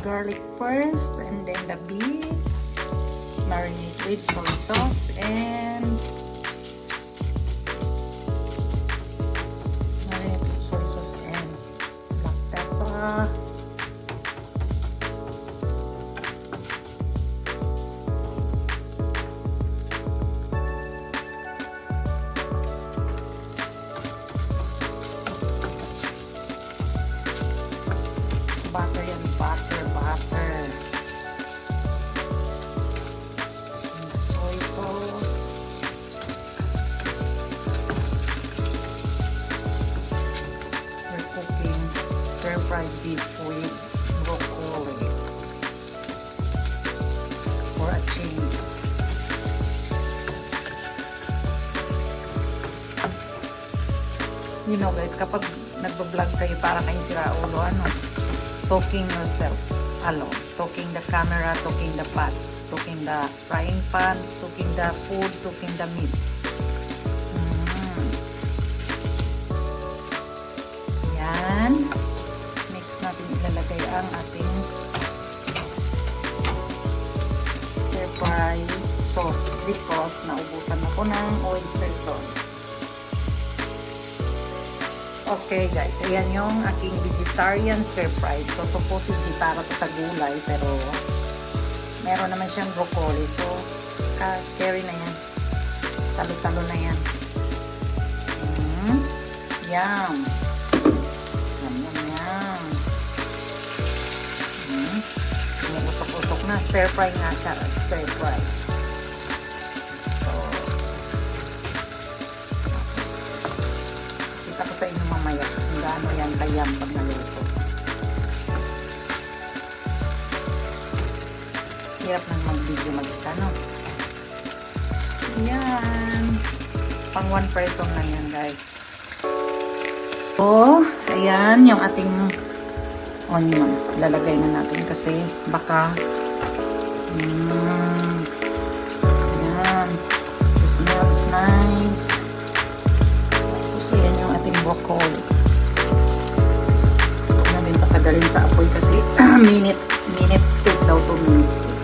garlic first, and then the beef. Marinate with soy sauce and black pepper. Butter yan, butter. And the soy sauce. We're cooking stir-fried beef with broccoli for a change. You know guys, kapag nagbablog kayo para kayong siraulo, talking yourself alone, talking the camera, talking the pots, talking the frying pan, talking the food, talking the meat. Yan. Next natin ilalagay ang ating stir fry sauce because naubusan ako ng oyster sauce. Okay guys, ayan yung aking vegetarian stir fry. So supposedly para to sa gulay, pero meron naman siyang broccoli. So carry na yan. Talo-talo na yan. Yum. Yum. Usok-usok na. Stir fry nga siya. Stir fry. Sa inyo mamaya kung gaano yan kayam pag naluto. Hirap nang mag-video mag-isa, no? Ayan. Pang 1 person lang yan, guys. So, ayan yung ating onion. Lalagay na natin kasi baka ayan. It smells nice. Yan yung ating broccoli. Huwag na din patagalin sa apoy kasi minute steak daw, 2 minutes steak.